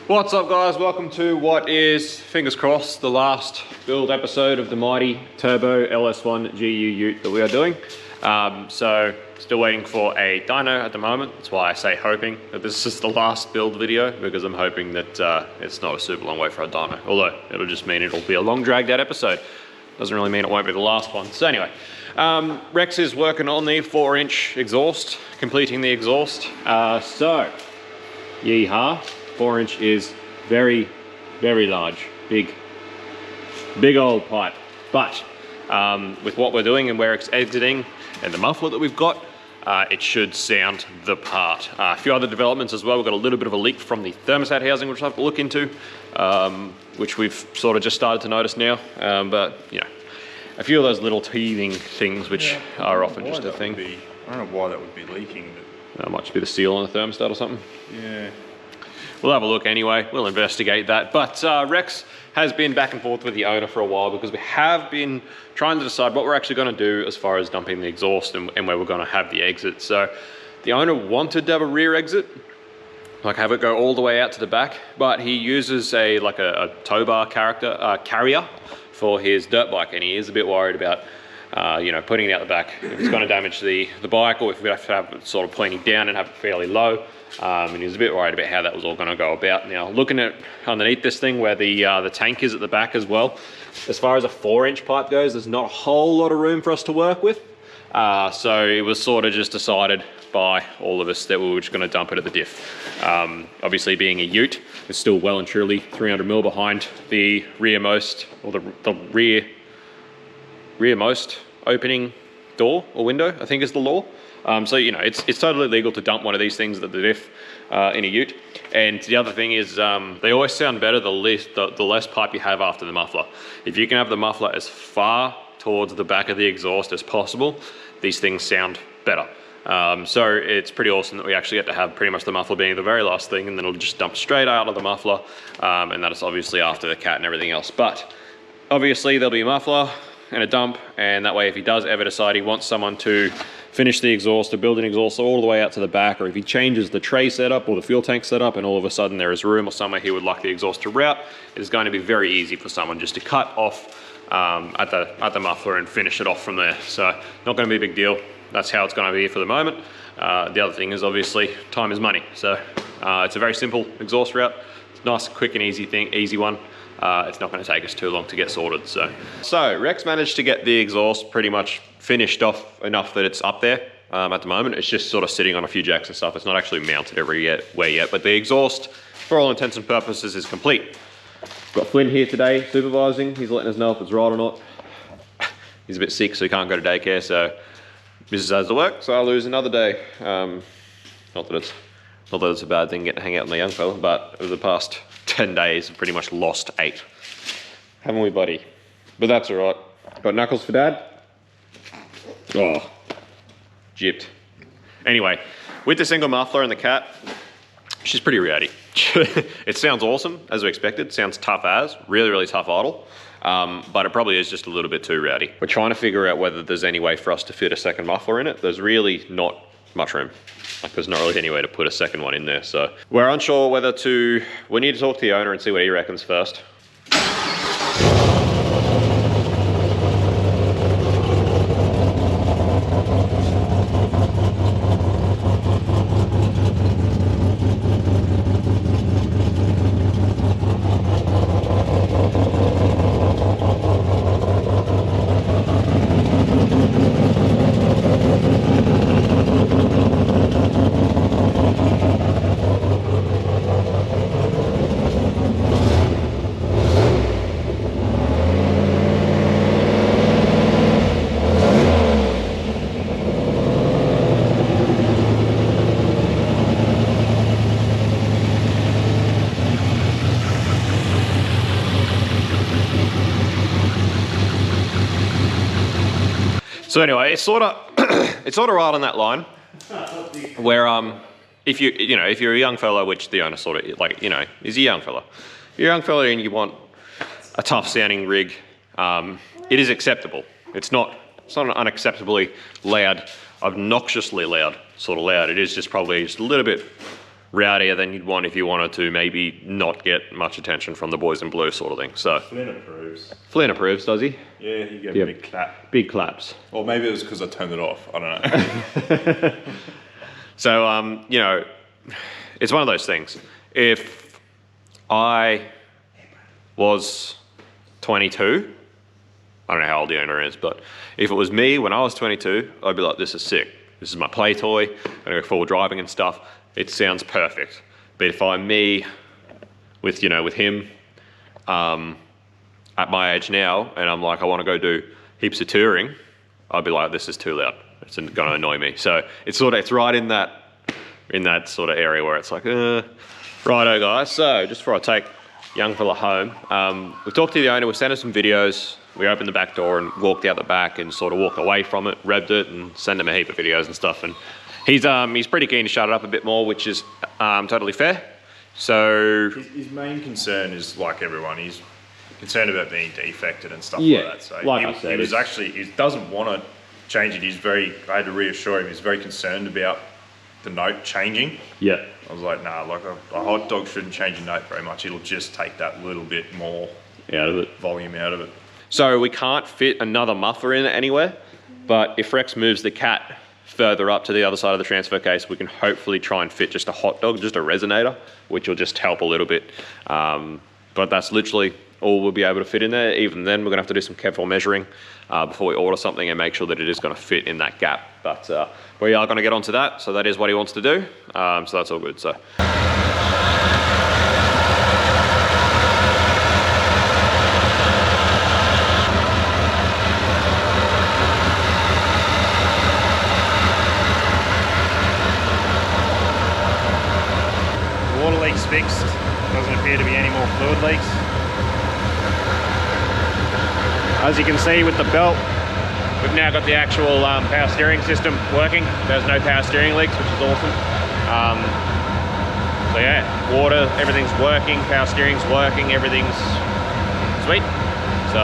What's up guys, welcome to what is, fingers crossed, the last build episode of the mighty turbo LS1 GU ute that we are doing. So still waiting for a dyno at the moment. That's why I say hoping that this is the last build video, because I'm hoping that it's not a super long wait for a dyno. Although it'll just mean it'll be a long dragged out episode. Doesn't really mean it won't be the last one. So anyway, Rex is working on the 4-inch exhaust, completing the exhaust. So, yeehaw. 4-inch is very, very large, big old pipe. But with what we're doing and where it's exiting and the muffler that we've got, it should sound the part. A few other developments as well. We've got a little bit of a leak from the thermostat housing, which I have to look into, which we've sort of just started to notice now. But you know, a few of those little teething things, which are often just a thing. I don't know why that would be leaking, but Might just be the seal on the thermostat or something. yeah. We'll have a look anyway, we'll investigate that. But Rex has been back and forth with the owner for a while, because we have been trying to decide what we're actually going to do as far as dumping the exhaust and where we're going to have the exit. So the owner wanted to have a rear exit, like have it go all the way out to the back, but he uses a tow bar carrier for his dirt bike, and he is a bit worried about you know, putting it out the back if it's going to damage the bike, or if we have to have it sort of pointing down and have it fairly low. And he was a bit worried about how that was all going to go about. Now, looking at underneath this thing where the tank is at the back as well, as far as a 4-inch pipe goes, there's not a whole lot of room for us to work with. So it was sort of just decided by all of us that we were just going to dump it at the diff. Obviously, being a ute, it's still well and truly 300 mil behind the rearmost, or the rearmost opening door or window, I think is the law. So you know, it's totally legal to dump one of these things at the diff in a ute. And the other thing is, they always sound better the less pipe you have after the muffler. If you can have the muffler as far towards the back of the exhaust as possible, these things sound better. So it's pretty awesome that we actually get to have pretty much the muffler being the very last thing, and then it'll just dump straight out of the muffler, and that is obviously after the cat and everything else. But obviously there'll be a muffler and a dump, and that way if he does ever decide he wants someone to finish the exhaust or build an exhaust all the way out to the back, or if he changes the tray setup or the fuel tank setup and all of a sudden there is room or somewhere he would like the exhaust to route, it is going to be very easy for someone just to cut off at the muffler and finish it off from there. So not going to be a big deal. That's how it's going to be for the moment. The other thing is obviously time is money. So it's a very simple exhaust route. It's a nice, quick and easy one. It's not going to take us too long to get sorted. So Rex managed to get the exhaust pretty much finished off enough that it's up there at the moment. It's just sort of sitting on a few jacks and stuff. It's not actually mounted everywhere yet, but the exhaust, for all intents and purposes, is complete. Got Flynn here today supervising. He's letting us know if it's right or not. He's a bit sick, so he can't go to daycare, so business has to work, so I'll lose another day. Not that it's a bad thing getting to hang out with my young fella, but over the past 10 days, I've pretty much lost 8. Haven't we, buddy? But that's all right. Got knuckles for dad? Oh, gypped. Anyway, with the single muffler and the cat, she's pretty rowdy. It sounds awesome, as we expected. Sounds tough as, really tough idle. But it probably is just a little bit too rowdy. We're trying to figure out whether there's any way for us to fit a second muffler in it. There's really not much room. Like, there's not really any way to put a second one in there. So we're unsure whether we need to talk to the owner and see what he reckons first. So anyway, it's sort of right on that line where if you're a young fellow, which the owner sort of is a young fellow. If you're a young fellow and you want a tough sounding rig, it is acceptable. It's not an unacceptably loud, obnoxiously loud sort of loud. It is just probably just a little bit rowdier than you'd want if you wanted to maybe not get much attention from the boys in blue sort of thing. So Flynn approves. Flynn approves, does he? Yeah, he gave me a big clap. Big claps. Or maybe it was because I turned it off. I don't know. So, you know, it's one of those things. If I was 22, I don't know how old the owner is, but if it was me when I was 22, I'd be like, this is sick. This is my play toy. I'm gonna go full driving and stuff. It sounds perfect. But if I'm me with, you know, with him at my age now, and I'm like, I want to go do heaps of touring, I'd be like, this is too loud. It's gonna annoy me. So it's right in that sort of area where it's like, righto guys. So just before I take young fella home, we've talked to the owner, we've sent him some videos. We opened the back door and walked out the back and sort of walked away from it, revved it, and sent him a heap of videos and stuff. And he's pretty keen to shut it up a bit more, which is totally fair. So his main concern is, like everyone, he's concerned about being defected and stuff yeah, like that. So like I said, he doesn't want to change it. I had to reassure him, he's very concerned about the note changing. Yeah. I was like, nah, like a hot dog shouldn't change a note very much. It'll just take that little bit more out of it, volume out of it. So we can't fit another muffler in it anywhere, but if Rex moves the cat further up to the other side of the transfer case, we can hopefully try and fit just a hot dog, just a resonator, which will just help a little bit. But that's literally all we'll be able to fit in there. Even then, we're gonna have to do some careful measuring before we order something and make sure that it is gonna fit in that gap. But we are gonna get onto that, so that is what he wants to do. So that's all good. So. Water leak's fixed. Doesn't appear to be any more fluid leaks. As you can see with the belt, we've now got the actual power steering system working. There's no power steering leaks, which is awesome. So yeah, water, everything's working, power steering's working, everything's sweet. So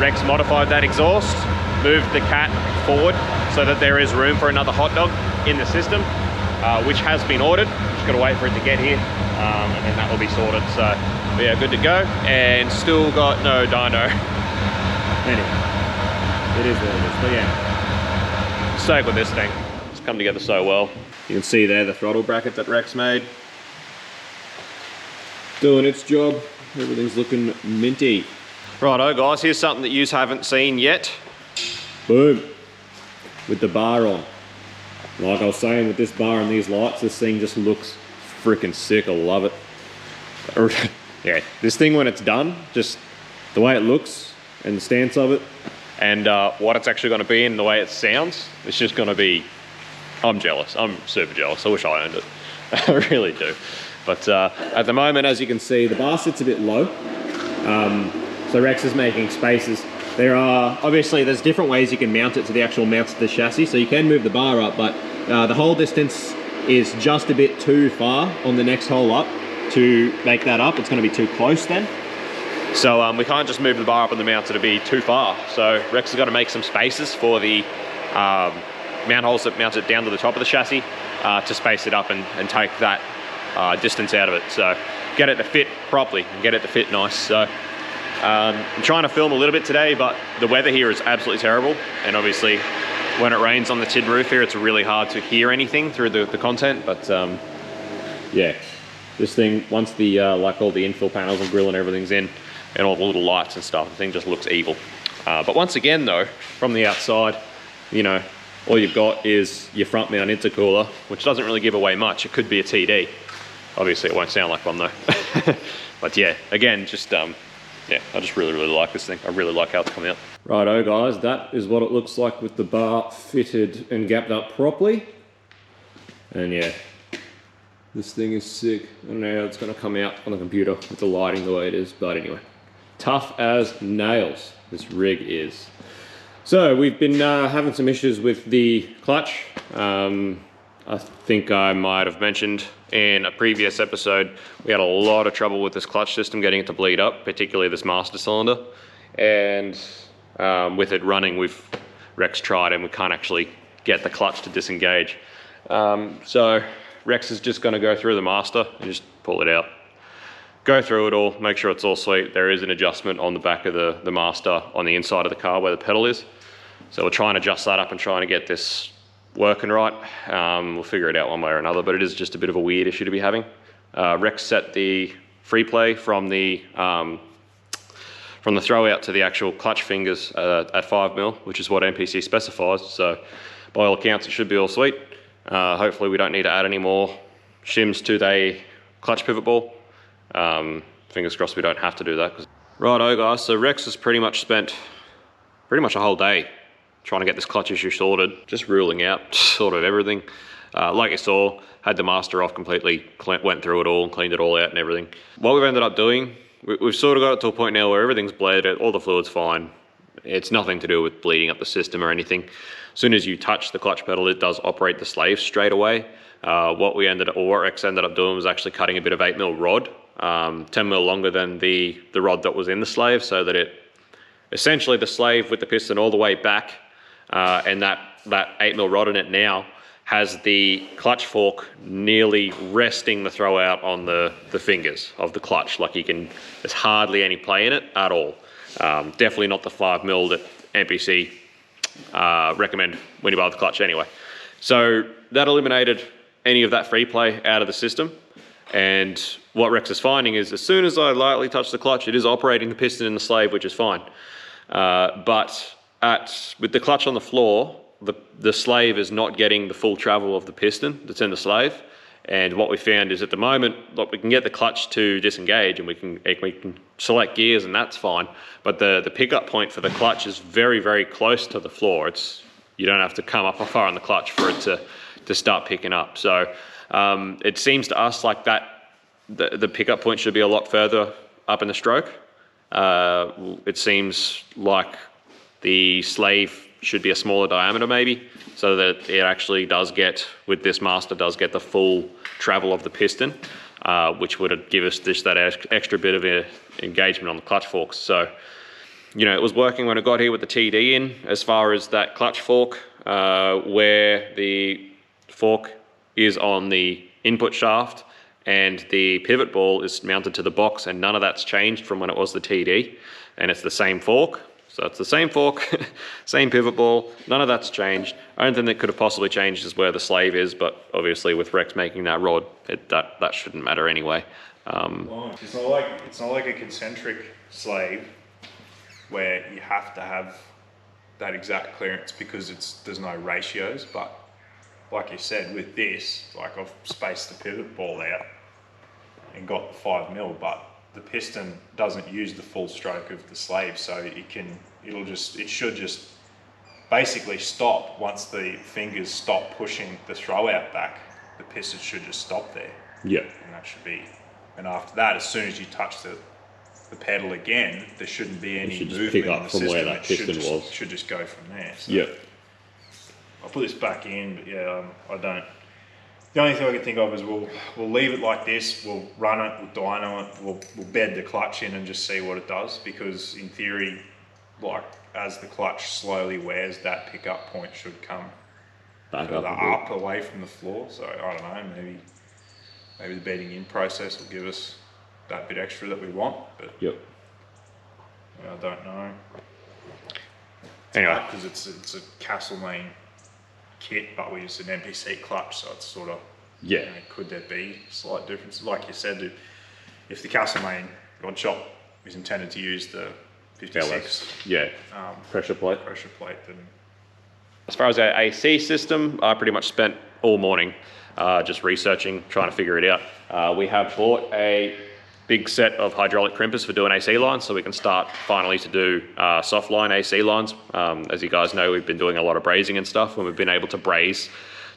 Rex modified that exhaust, moved the cat forward so that there is room for another hot dog in the system, which has been ordered. Just gotta wait for it to get here, and then that will be sorted. So yeah, good to go. And still got no dyno. Anyway, it is what it is, but yeah. Stoked with this thing. It's come together so well. You can see there the throttle bracket that Rex made. Doing its job. Everything's looking minty. Righto guys, here's something that you haven't seen yet. Boom. With the bar on. Like I was saying, with this bar and these lights, this thing just looks freaking sick. I love it. Yeah, this thing when it's done, just the way it looks and the stance of it, and what it's actually going to be and the way it sounds, it's just going to be, I'm jealous. I'm super jealous. I wish I owned it. I really do. But at the moment, as you can see, the bar sits a bit low. So Rex is making spaces. There's different ways you can mount it to the actual mounts of the chassis. So you can move the bar up, but the hole distance is just a bit too far on the next hole up to make that up. It's going to be too close then. So we can't just move the bar up on the mount, it'll be too far. So Rex has got to make some spaces for the mount holes that mount it down to the top of the chassis to space it up and take that distance out of it. So get it to fit properly and get it to fit nice. So I'm trying to film a little bit today, but the weather here is absolutely terrible. And obviously when it rains on the tin roof here, it's really hard to hear anything through the content. But yeah, this thing, once the like all the infill panels and grill and everything's in, and all the little lights and stuff, the thing just looks evil. But once again though, from the outside, you know, all you've got is your front mount intercooler, which doesn't really give away much. It could be a TD. Obviously it won't sound like one though. But yeah, again, just yeah, I just really like this thing. I really like how it's coming out. Righto guys, that is what it looks like with the bar fitted and gapped up properly. And yeah, this thing is sick. I don't know how it's gonna come out on the computer with the lighting the way it is, but anyway. Tough as nails, this rig is. So we've been having some issues with the clutch. I think I might have mentioned in a previous episode, we had a lot of trouble with this clutch system, getting it to bleed up, particularly this master cylinder. And with it running, Rex tried and we can't actually get the clutch to disengage. So Rex is just going to go through the master and just pull it out. Go through it all, make sure it's all sweet. There is an adjustment on the back of the master on the inside of the car where the pedal is. So we'll try and adjust that up and trying to get this working right. We'll figure it out one way or another, but it is just a bit of a weird issue to be having. Rex set the free play from the throw out to the actual clutch fingers at 5mm, which is what NPC specifies. So by all accounts, it should be all sweet. Hopefully we don't need to add any more shims to the clutch pivot ball. Fingers crossed we don't have to do that. Righto guys, so Rex has pretty much spent a whole day trying to get this clutch issue sorted, just ruling out sort of everything. Like you saw, had the master off completely, went through it all and cleaned it all out and everything. What we've ended up doing, we've sort of got it to a point now where everything's bled, all the fluid's fine. It's nothing to do with bleeding up the system or anything. As soon as you touch the clutch pedal, it does operate the slave straight away. What Rex ended up doing was actually cutting a bit of 8mm rod, 10mm longer than the rod that was in the slave, so that essentially the slave with the piston all the way back, and that 8mm rod in it now has the clutch fork nearly resting the throw out on the fingers of the clutch. Like there's hardly any play in it at all. Definitely not the 5mm that NPC recommend when you buy the clutch anyway. So that eliminated any of that free play out of the system. And what Rex is finding is as soon as I lightly touch the clutch, it is operating the piston in the slave, which is fine. But with the clutch on the floor, the slave is not getting the full travel of the piston that's in the slave. And what we found is at the moment, look, we can get the clutch to disengage and we can select gears and that's fine. But the pickup point for the clutch is very, very close to the floor. You don't have to come up far on the clutch for it to start picking up. So it seems to us like the pickup point should be a lot further up in the stroke. It seems like the slave should be a smaller diameter maybe, so that it actually does get, with this master, does get the full travel of the piston, which would give us just that extra bit of engagement on the clutch forks. So, it was working when it got here with the TD in, as far as that clutch fork, where the fork is on the input shaft and the pivot ball is mounted to the box, and none of that's changed from when it was the TD, and it's the same fork. So it's the same fork, same pivot ball, none of that's changed. Only thing that could have possibly changed is where the slave is, but obviously with Rex making that rod, that shouldn't matter anyway. It's not like a concentric slave where you have to have that exact clearance because there's no ratios, but like you said, with this, like I've spaced the pivot ball out and got the 5mm, but the piston doesn't use the full stroke of the slave, so it should just basically stop once the fingers stop pushing the throw out back. The piston should just stop there. Yeah. And that should be, and after that, as soon as you touch the pedal again, there shouldn't be any movement pick up in the from system. where that piston was. Should just go from there. So Yeah. I'll put this back in, but yeah, I don't. The only thing I can think of is we'll leave it like this, we'll run it, we'll dyno it, we'll bed the clutch in and just see what it does, because in theory, like as the clutch slowly wears, that pickup point should come Back further up away from the floor. So I don't know, maybe the bedding in process will give us that bit extra that we want, but Yep. I don't know. Anyway. Because it's a Castlemaine kit, but we use an NPC clutch, so it's sort of, Yeah. could there be slight differences? Like you said, if the Castlemaine rod shop is intended to use the 56 Yeah. Pressure plate. then As far as our AC system, I pretty much spent all morning just researching, trying to figure it out. We have bought a big set of hydraulic crimpers for doing AC lines, so we can start finally to do soft line AC lines. As you guys know, we've been doing a lot of brazing and stuff, and we've been able to braze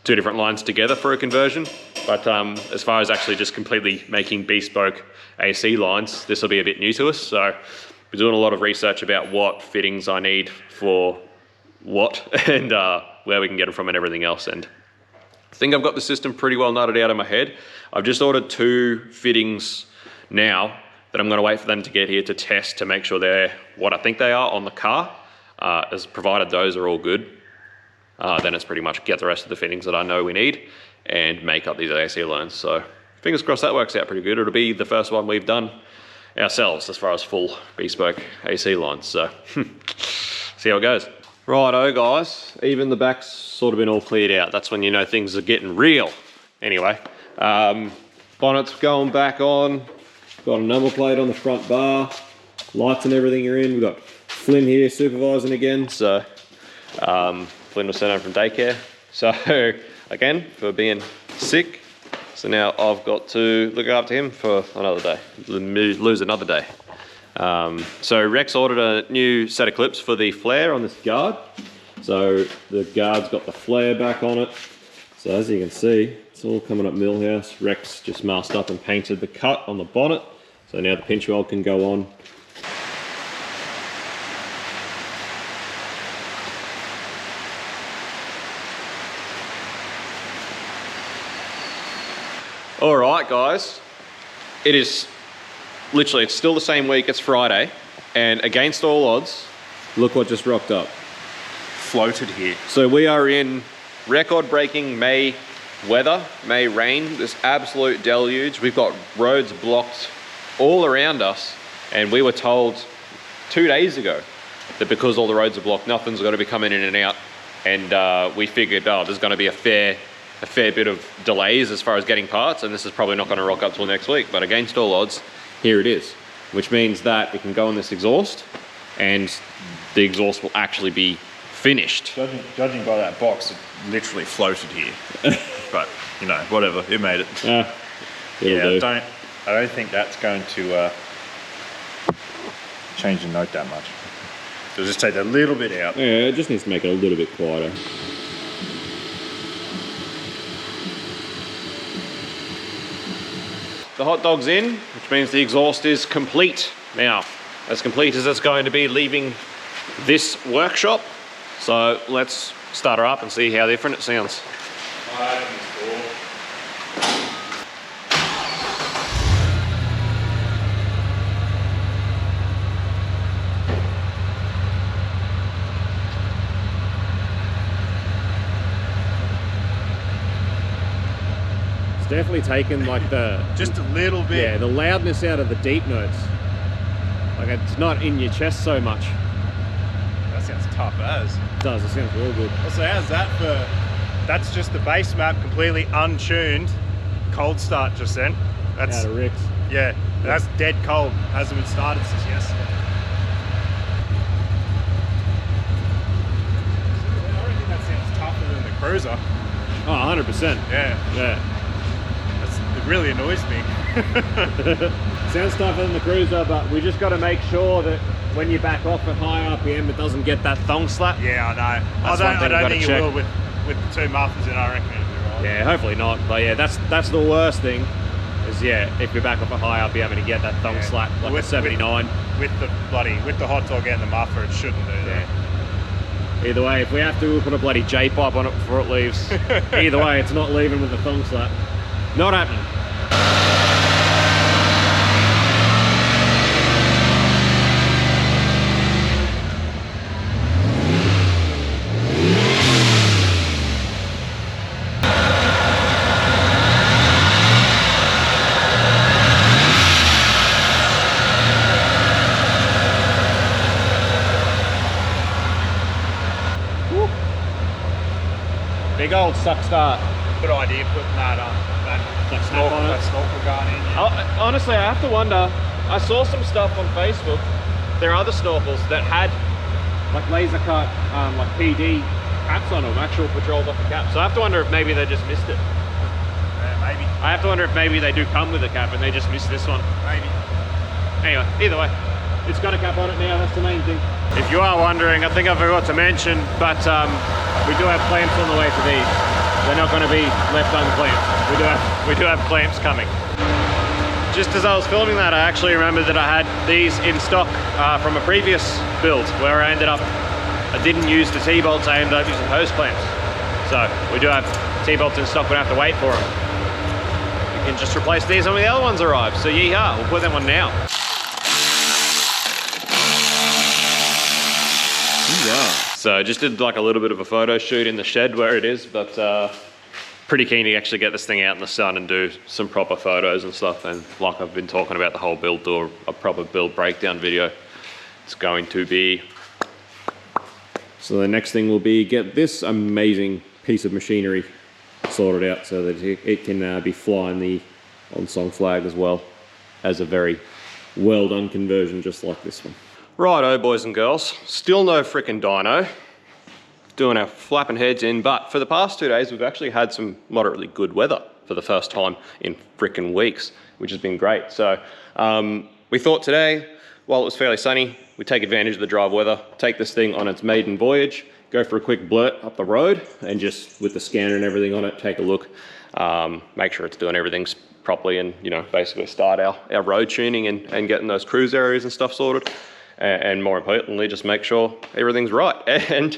two different lines together for a conversion. But as far as actually just completely making bespoke AC lines, this will be a bit new to us. So we're doing a lot of research about what fittings I need for what and where we can get them from and everything else. And I think I've got the system pretty well nutted out of my head. I've just ordered 2 fittings now that I'm going to wait for them to get here to test to make sure they're what I think they are on the car. As provided those are all good, then it's pretty much get the rest of the fittings that I know we need and make up these AC lines. So fingers crossed that works out pretty good. It'll be the first one we've done ourselves as far as full bespoke AC lines. So see how it goes. Righto guys, even the back's sort of been all cleared out. That's when you know things are getting real. Anyway, bonnet's going back on. Got a number plate on the front bar. Lights and everything are in. We've got Flynn here supervising again. So Flynn was sent home from daycare. So again, for being sick. So now I've got to look after him for another day, lose another day. So Rex ordered a new set of clips for the flare on this guard. So the guard's got the flare back on it. So as you can see, it's all coming up millhouse. Rex just masked up and painted the cut on the bonnet. So now the pinch weld can go on. All right, guys, it is literally, it's still the same week, it's Friday, and against all odds, look what just rocked up. Floated here. So we are in record-breaking May weather, May rain, this absolute deluge. We've got roads blocked all around us, and we were told 2 days ago that because all the roads are blocked, nothing's going to be coming in and out, and we figured, oh, there's going to be a fair bit of delays as far as getting parts, and this is probably not going to rock up till next week. But against all odds, here it is, which means that it can go on this exhaust and the exhaust will actually be finished. Judging by that box, it literally floated here. But you know, whatever, it made it. Yeah, I don't think that's going to change the note that much. So just take that little bit out. Yeah, it just needs to make it a little bit quieter. The hot dog's in, which means the exhaust is complete now. As complete as it's going to be leaving this workshop. So let's start her up and see how different it sounds. It's definitely taken like just a little bit. Yeah, the loudness out of the deep notes. Like it's not in your chest so much. That sounds tough as. It does, it sounds real good. Also, how's that for, that's just the bass map completely untuned. Cold start just then. That's out of Rick's. Yeah, that's dead cold. Hasn't been started since yesterday. I reckon that sounds tougher than the Cruiser. Oh, 100%. Yeah. It really annoys me. Sounds tougher than the Cruiser, but we just got to make sure that when you back off at high RPM, it doesn't get that thong slap. Yeah, I know. I don't think it will with the two mufflers in. I reckon it'll be right. Yeah, hopefully not. But yeah, that's the worst thing. Is if you're back off at high RPM and you get that thong slap like with 79. With the hot dog and the muffler, it shouldn't do that. Yeah. Either way, if we have to, we'll put a bloody J-pipe on it before it leaves. Either way, it's not leaving with the thong slap. Not happening. Big old suck start. Good idea putting that snorkel gun in. Yeah. Honestly, I have to wonder. I saw some stuff on Facebook. There are other snorkels that had like laser cut, like PD caps on them, actual patrol buffer caps. So I have to wonder if maybe they just missed it. Yeah, maybe. I have to wonder if maybe they do come with a cap and they just missed this one. Maybe. Anyway, either way, it's got a cap on it now. That's the main thing. If you are wondering, I think I forgot to mention, but we do have clamps on the way for these. They're not going to be left unclamped. We do have clamps coming. Just as I was filming that, I actually remembered that I had these in stock from a previous build where I didn't use the T-bolts, I ended up using hose clamps. So we do have T-bolts in stock, we don't have to wait for them. We can just replace these when the other ones arrive. So yeehaw, we'll put them on now. So I just did like a little bit of a photo shoot in the shed where it is, but pretty keen to actually get this thing out in the sun and do some proper photos and stuff. And like I've been talking about the whole build, do a proper build breakdown video. It's going to be. So the next thing will be get this amazing piece of machinery sorted out so that it can be flying the OnSong flag as well as a very well done conversion just like this one. Righto, boys and girls, still no frickin' dyno. Doing our flapping heads in, but for the past 2 days we've actually had some moderately good weather for the first time in frickin' weeks, which has been great. So we thought today, while it was fairly sunny, we'd take advantage of the dry weather, take this thing on its maiden voyage, go for a quick blurt up the road, and just with the scanner and everything on it, take a look, make sure it's doing everything properly, and you know, basically start our road tuning and getting those cruise areas and stuff sorted, and more importantly, just make sure everything's right. And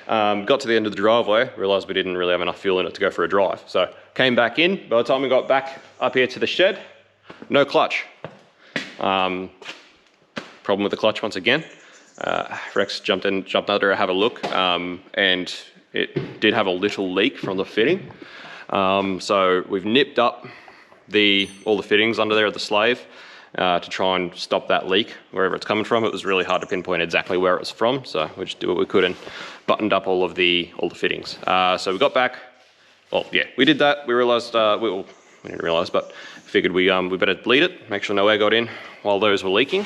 got to the end of the driveway, realised we didn't really have enough fuel in it to go for a drive. So came back in, by the time we got back up here to the shed, no clutch. Problem with the clutch once again. Rex jumped under to have a look, and it did have a little leak from the fitting. So we've nipped up all the fittings under there at the slave to try and stop that leak wherever it's coming from. It was really hard to pinpoint exactly where it was from, so we just did what we could and buttoned up all the fittings. So we got back. Well, yeah, we did that. We realised we didn't realise, but figured we better bleed it, make sure no air got in while those were leaking,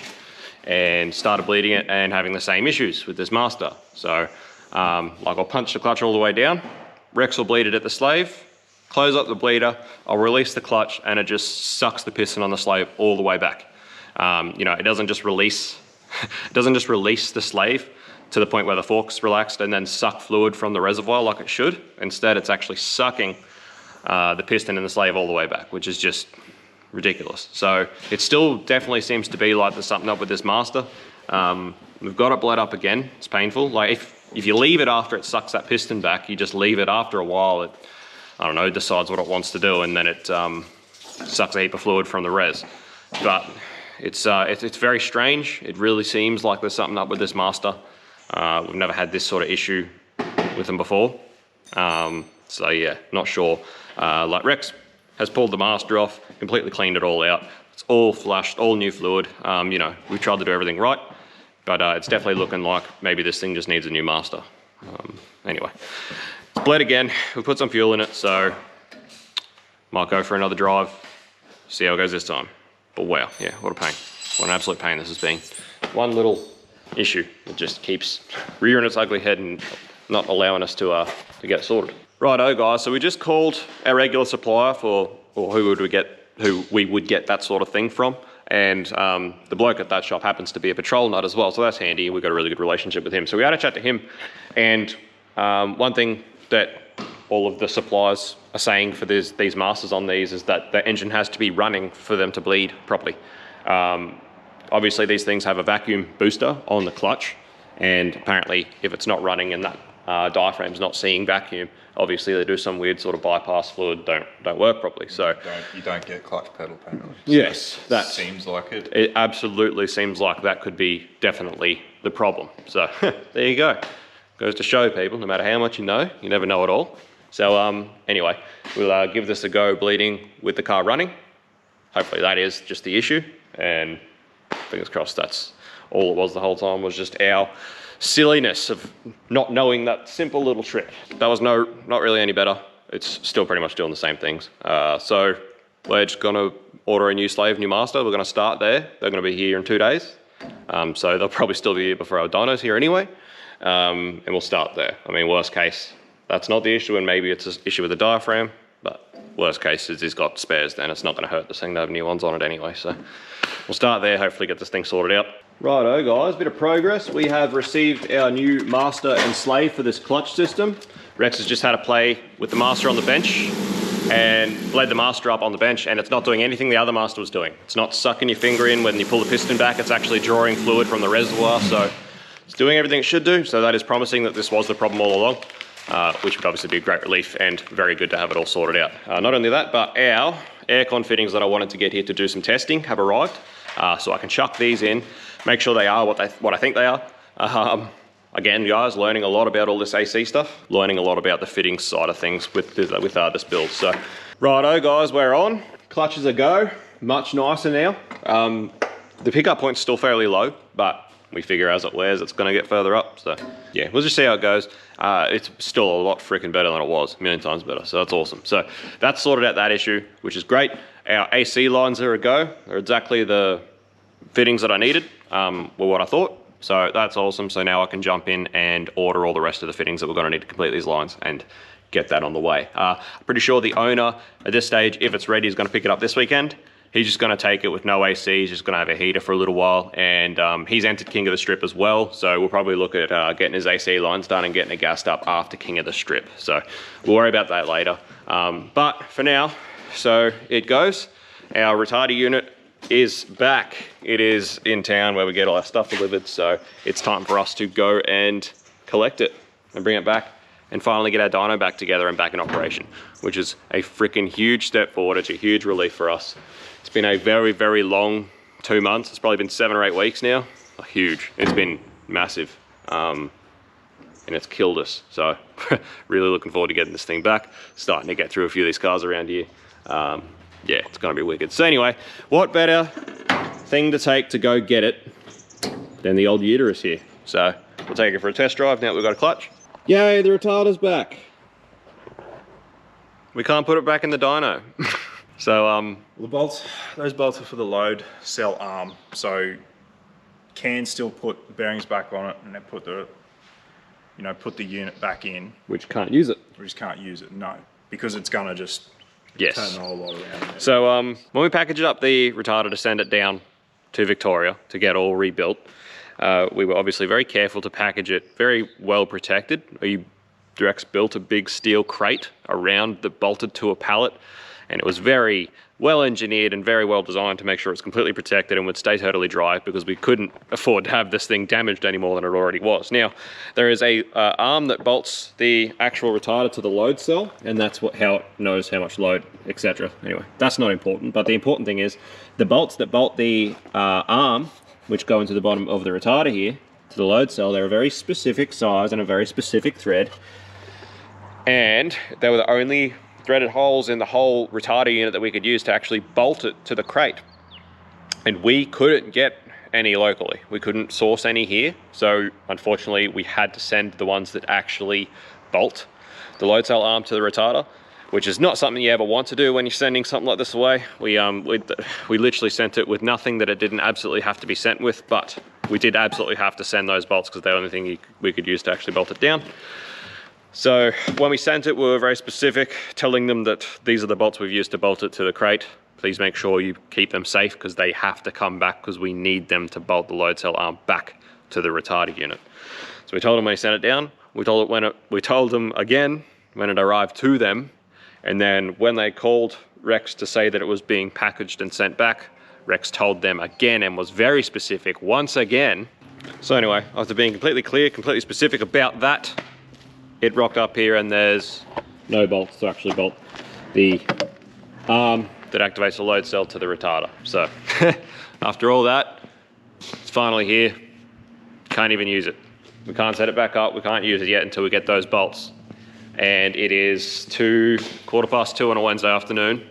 and started bleeding it and having the same issues with this master. So like I'll punch the clutch all the way down, Rex will bleed it at the slave, close up the bleeder, I'll release the clutch, and it just sucks the piston on the slave all the way back. You know, it doesn't just release the slave to the point where the fork's relaxed and then suck fluid from the reservoir like it should. Instead, it's actually sucking the piston and the slave all the way back, which is just ridiculous. So it still definitely seems to be like there's something up with this master. We've got it bled up again. It's painful. Like if you leave it after it sucks that piston back, you just leave it after a while, it, I don't know, decides what it wants to do, and then it sucks a heap of fluid from the res. But it's very strange. It really seems like there's something up with this master. We've never had this sort of issue with them before. So yeah, not sure. Like Rex has pulled the master off, completely cleaned it all out. It's all flushed, all new fluid. You know, we tried to do everything right, but it's definitely looking like maybe this thing just needs a new master. Anyway, it's bled again. We put some fuel in it, so might go for another drive, see how it goes this time. But wow, yeah, what a pain. What an absolute pain this has been. One little issue that just keeps rearing its ugly head and not allowing us to get sorted. Righto guys, so we just called our regular supplier for who we would get that sort of thing from, and the bloke at that shop happens to be a patrol nut as well, so that's handy. We've got a really good relationship with him, so we had a chat to him. And one thing that all of the suppliers are saying for these masters on these is that the engine has to be running for them to bleed properly. Obviously these things have a vacuum booster on the clutch, and apparently if it's not running and that diaphragm's not seeing vacuum, obviously they do some weird sort of bypass fluid, don't work properly. So you don't get clutch pedal penalties. Yes, that seems like it. It absolutely seems like that could be definitely the problem. So there you go. Goes to show people, no matter how much you know, you never know it all. So anyway, we'll give this a go bleeding with the car running. Hopefully that is just the issue, and fingers crossed that's all it was the whole time, was just our silliness of not knowing that simple little trick. That was not really any better. It's still pretty much doing the same things. So we're just gonna order a new slave, new master. We're gonna start there. They're gonna be here in 2 days. So they'll probably still be here before our dyno's here anyway. And we'll start there. I mean, worst case, that's not the issue, and maybe it's an issue with the diaphragm, but worst case is he's got spares, then it's not gonna hurt this thing to have new ones on it anyway. So we'll start there, hopefully get this thing sorted out. Righto guys, bit of progress. We have received our new master and slave for this clutch system. Rex has just had a play with the master on the bench and bled the master up on the bench, and it's not doing anything the other master was doing. It's not sucking your finger in when you pull the piston back, it's actually drawing fluid from the reservoir, so it's doing everything it should do. So that is promising that this was the problem all along, which would obviously be a great relief and very good to have it all sorted out. Not only that, but our aircon fittings that I wanted to get here to do some testing have arrived. So I can chuck these in, make sure they are what I think they are, again, guys, learning a lot about all this AC stuff, learning a lot about the fitting side of things with this build. So, righto, guys, we're on. Clutches a go, much nicer now. The pickup point's still fairly low, but we figure as it wears, it's gonna get further up. So yeah, we'll just see how it goes. It's still a lot freaking better than it was, a million times better. So that's awesome. So that's sorted out that issue, which is great. Our AC lines are a go. They're exactly the fittings that I needed, were what I thought. So that's awesome. So now I can jump in and order all the rest of the fittings that we're gonna need to complete these lines and get that on the way. I'm pretty sure the owner at this stage, if it's ready, is gonna pick it up this weekend. He's just gonna take it with no AC, he's just gonna have a heater for a little while, and he's entered King of the Strip as well, so we'll probably look at getting his AC lines done and getting it gassed up after King of the Strip. So we'll worry about that later. But for now, so it goes. Our retarder unit is back. It is in town where we get all our stuff delivered, so it's time for us to go and collect it and bring it back and finally get our dyno back together and back in operation, which is a freaking huge step forward. It's a huge relief for us. It's been a very, very long 2 months. It's probably been 7 or 8 weeks now. Huge. It's been massive. And it's killed us. So really looking forward to getting this thing back. Starting to get through a few of these cars around here. Yeah, it's gonna be wicked. So anyway, what better thing to take to go get it than the old uterus here. So we'll take it for a test drive now that we've got a clutch. Yay, the retarder's back. We can't put it back in the dyno. So well, the bolts, those bolts are for the load cell arm, so can still put the bearings back on it and then put the, you know, put the unit back in. Which can't use it. We just can't use it, no, because it's gonna just turn the whole lot around there. So when we packaged up the retarder to send it down to Victoria to get all rebuilt, we were obviously very careful to package it very well protected. We direct built a big steel crate around that bolted to a pallet, and it was very well engineered and very well designed to make sure it's completely protected and would stay totally dry, because we couldn't afford to have this thing damaged any more than it already was. Now, there is a arm that bolts the actual retarder to the load cell, and that's how it knows how much load, etc. Anyway, that's not important, but the important thing is the bolts that bolt the arm, which go into the bottom of the retarder here, to the load cell, they're a very specific size and a very specific thread, and they were the only threaded holes in the whole retarder unit that we could use to actually bolt it to the crate. And we couldn't get any locally. We couldn't source any here. So unfortunately, we had to send the ones that actually bolt the load cell arm to the retarder, which is not something you ever want to do when you're sending something like this away. We literally sent it with nothing that it didn't absolutely have to be sent with, but we did absolutely have to send those bolts because they're the only thing we could use to actually bolt it down. So when we sent it, we were very specific, telling them that these are the bolts we've used to bolt it to the crate. Please make sure you keep them safe because they have to come back, because we need them to bolt the load cell arm back to the retarder unit. So we told them when we sent it down. We told them again when it arrived to them, and then when they called Rex to say that it was being packaged and sent back, Rex told them again and was very specific once again. So anyway, after being completely clear, completely specific about that, it rocked up here and there's no bolts to actually bolt the arm that activates the load cell to the retarder. So after all that, it's finally here. Can't even use it. We can't set it back up. We can't use it yet until we get those bolts. And it is 2:15 on a Wednesday afternoon.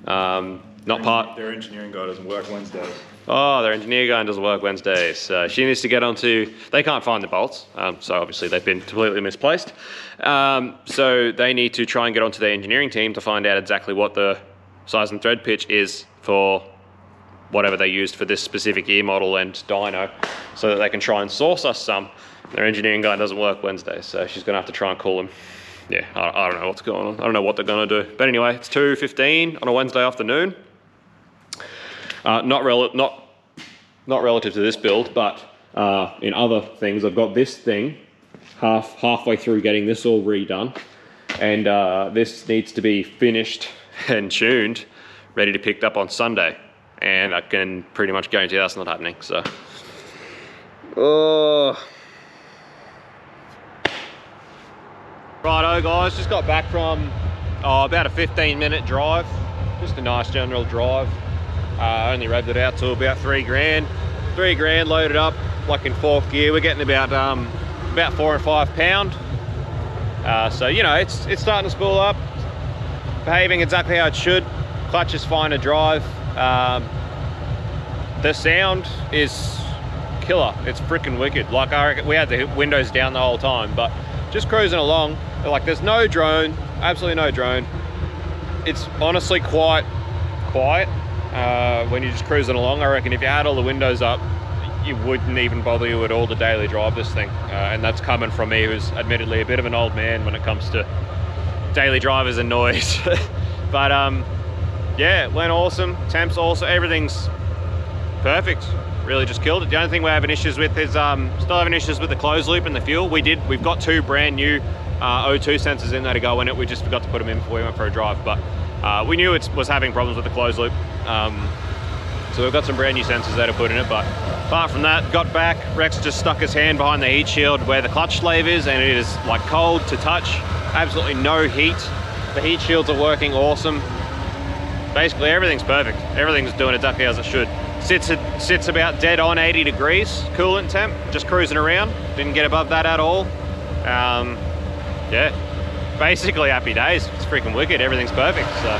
Their engineering guy doesn't work Wednesdays. Oh, their engineer guy doesn't work Wednesdays. She needs to get onto, they can't find the bolts, so obviously they've been completely misplaced. So they need to try and get onto their engineering team to find out exactly what the size and thread pitch is for whatever they used for this specific year model and dyno, so that they can try and source us some. Their engineering guy doesn't work Wednesdays, so she's gonna have to try and call him. Yeah, I don't know what's going on. I don't know what they're gonna do. But anyway, it's 2:15 on a Wednesday afternoon. Not relative to this build, but in other things, I've got this thing halfway through getting this all redone, and this needs to be finished and tuned, ready to be picked up on Sunday, and I can pretty much guarantee that's not happening. So, righto guys, just got back from about a 15-minute drive, just a nice general drive. Only revved it out to about 3 grand. 3 grand loaded up like in 4th gear. We're getting about about 4 and 5 pound. So you know, it's starting to spool up, behaving exactly how it should. Clutch is fine to drive. The sound is killer. It's freaking wicked. Like, I reckon we had the windows down the whole time, but just cruising along, like, there's no drone, absolutely no drone. It's honestly quite quiet when you're just cruising along. I reckon if you had all the windows up, you wouldn't even bother you at all to daily drive this thing. And that's coming from me, who's admittedly a bit of an old man when it comes to daily drivers and noise. But yeah, it went awesome. Temps awesome. Everything's perfect. Really just killed it. The only thing we're having issues with is still having issues with the closed loop and the fuel. We've got 2 brand new O2 sensors in there to go in it. We just forgot to put them in before we went for a drive, but we knew it was having problems with the closed loop. So we've got some brand new sensors there to put in it, but apart from that, got back, Rex just stuck his hand behind the heat shield where the clutch slave is, and it is like cold to touch, absolutely no heat. The heat shields are working awesome. Basically everything's perfect. Everything's doing exactly as it should. Sits about dead on 80 degrees coolant temp, just cruising around. Didn't get above that at all. Yeah, basically happy days. It's freaking wicked. Everything's perfect. So.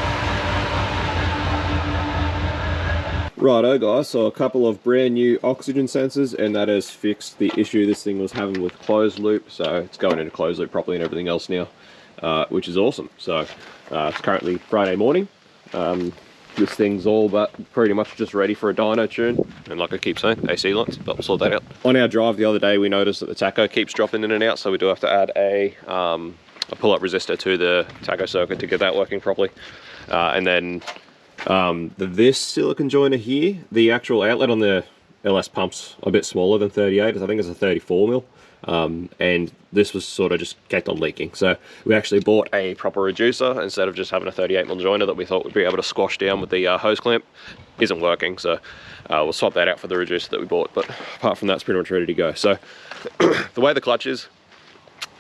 Righto guys, so a couple of brand new oxygen sensors, and that has fixed the issue this thing was having with closed loop. So it's going into closed loop properly and everything else now, which is awesome. So it's currently Friday morning. This thing's all but pretty much just ready for a dyno tune, and like I keep saying, AC lines, but we'll sort that out. On our drive the other day, we noticed that the tacho keeps dropping in and out, so we do have to add a pull-up resistor to the tacho circuit to get that working properly. And then this silicon joiner here, the actual outlet on the LS pump's a bit smaller than 38, I think it's a 34 mil. And this was sort of just kept on leaking, so we actually bought a proper reducer instead of just having a 38 mil joiner that we thought we'd be able to squash down with the hose clamp. Isn't working, so we'll swap that out for the reducer that we bought, but apart from that, it's pretty much ready to go. So the way the clutch is,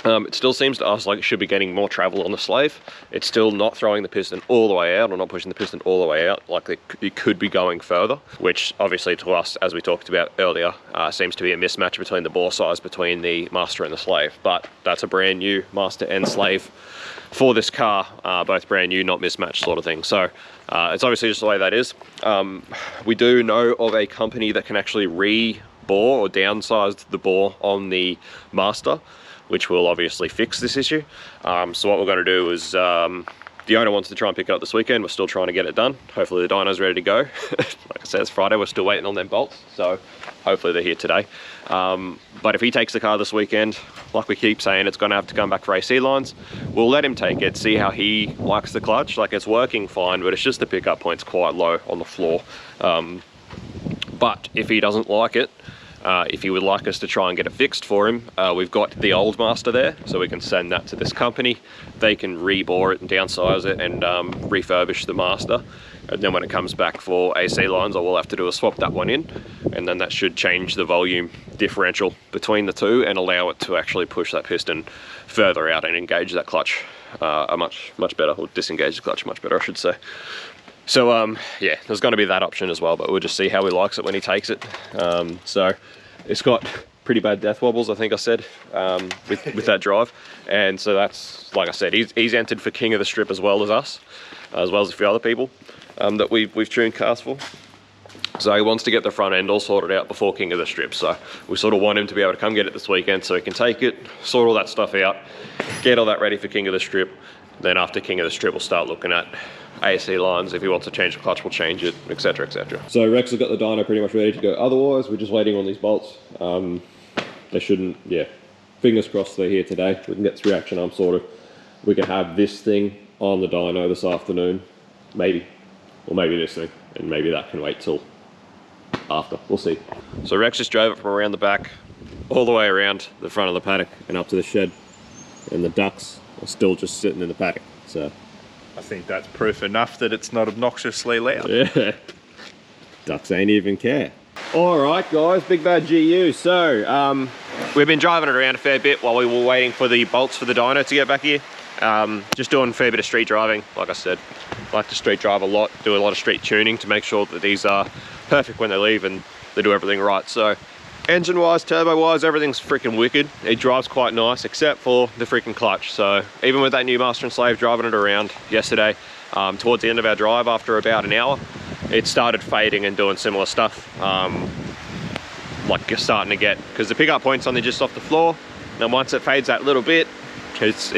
it still seems to us like it should be getting more travel on the slave. It's still not throwing the piston all the way out, or not pushing the piston all the way out, like it could be going further, which obviously to us, as we talked about earlier, seems to be a mismatch between the bore size between the master and the slave. But that's a brand new master and slave for this car, both brand new, not mismatched sort of thing. So it's obviously just the way that is. We do know of a company that can actually re-bore or downsize the bore on the master, which will obviously fix this issue. So what we're going to do is, the owner wants to try and pick it up this weekend. We're still trying to get it done. Hopefully the dyno's ready to go. Like I said, it's Friday, we're still waiting on them bolts, so hopefully they're here today. But if he takes the car this weekend, like we keep saying, it's going to have to come back for AC lines. We'll let him take it, see how he likes the clutch. Like, it's working fine, but it's just the pickup point's quite low on the floor. But if he doesn't like it, if he would like us to try and get it fixed for him, we've got the old master there, so we can send that to this company. They can re-bore it and downsize it and refurbish the master. And then when it comes back for AC lines, all we'll have to do is swap that one in, and then that should change the volume differential between the two and allow it to actually push that piston further out and engage that clutch much better, or disengage the clutch much better, I should say. So yeah, there's going to be that option as well, but we'll just see how he likes it when he takes it. So it's got pretty bad death wobbles, I think I said, with that drive. And so that's, like I said, he's entered for King of the Strip as well as us, as well as a few other people that we've tuned cars for. So he wants to get the front end all sorted out before King of the Strip. So we sort of want him to be able to come get it this weekend so he can take it, sort all that stuff out, get all that ready for King of the Strip. Then after King of the Strip, we'll start looking at AC lines. If he wants to change the clutch, we'll change it, etc, etc. So Rex has got the dyno pretty much ready to go. Otherwise, we're just waiting on these bolts. They shouldn't, yeah, fingers crossed they're here today. We can get this reaction arm sorted. We can have this thing on the dyno this afternoon, maybe. Or maybe this thing, and maybe that can wait till after. We'll see. So Rex just drove it from around the back, all the way around the front of the paddock and up to the shed. And the ducks are still just sitting in the paddock, so. I think that's proof enough that it's not obnoxiously loud. Yeah. Ducks ain't even care. All right, guys, big bad GU. So, we've been driving it around a fair bit while we were waiting for the bolts for the dyno to get back here. Just doing a fair bit of street driving. Like I said, like to street drive a lot, do a lot of street tuning to make sure that these are perfect when they leave and they do everything right. So, Engine wise, turbo wise, everything's freaking wicked. It drives quite nice, except for the freaking clutch. So even with that new Master and Slave driving it around yesterday, towards the end of our drive, after about an hour, it started fading and doing similar stuff. Like you're starting to get, because the pickup point's only just off the floor. Now once it fades that little bit, it's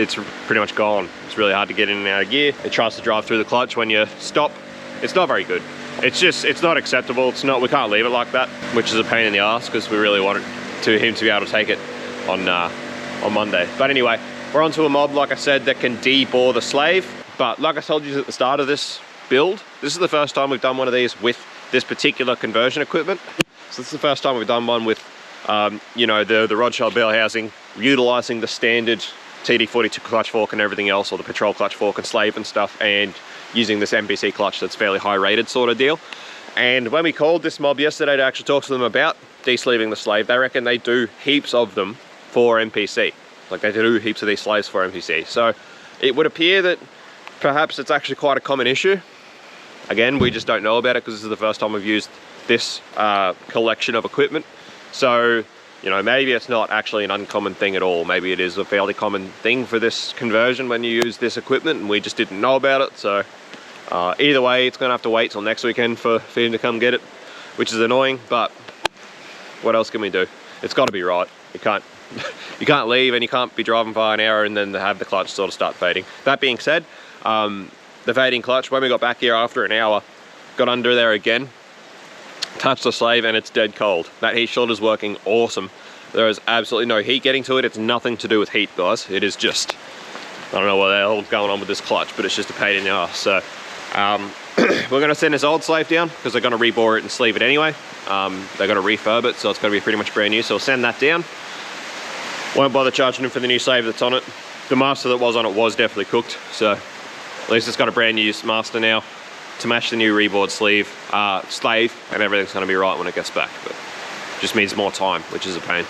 pretty much gone. It's really hard to get in and out of gear. It tries to drive through the clutch when you stop. It's not very good. It's not acceptable. We can't leave it like that, which is a pain in the ass because we really wanted him to be able to take it on Monday. But anyway, we're onto a mob, like I said, that can debore the slave. But like I told you at the start of this build, this is the first time we've done one of these with this particular conversion equipment. So this is the first time we've done one with, you know, the rod shell bell housing, utilizing the standard TD42 clutch fork and everything else, or the patrol clutch fork and slave and stuff, and using this MPC clutch that's fairly high rated sort of deal. And when we called this mob yesterday to actually talk to them about de-sleeving the slave, they reckon they do heaps of them for MPC. Like they do heaps of these slaves for MPC. So it would appear that perhaps it's actually quite a common issue. Again, we just don't know about it because this is the first time we've used this collection of equipment. So, you know, maybe it's not actually an uncommon thing at all. Maybe it is a fairly common thing for this conversion when you use this equipment and we just didn't know about it. So either way, it's gonna have to wait till next weekend for him to come get it, which is annoying, but what else can we do? It's gotta be right. You can't you can't leave and you can't be driving for an hour and then have the clutch sort of start fading. That being said, the fading clutch, when we got back here after an hour, got under there again, touched the slave, and it's dead cold. That heat shield is working awesome. There is absolutely no heat getting to it. It's nothing to do with heat, guys. It is just, I don't know what the hell's going on with this clutch, but it's just a pain in the ass. So we're gonna send this old slave down because they're gonna rebore it and sleeve it anyway. They're gonna refurb it, so it's gonna be pretty much brand new. So we'll send that down. Won't bother charging them for the new slave that's on it. The master that was on it was definitely cooked, so at least it's got a brand new master now to match the new reboard slave, and everything's gonna be right when it gets back. But just means more time, which is a pain.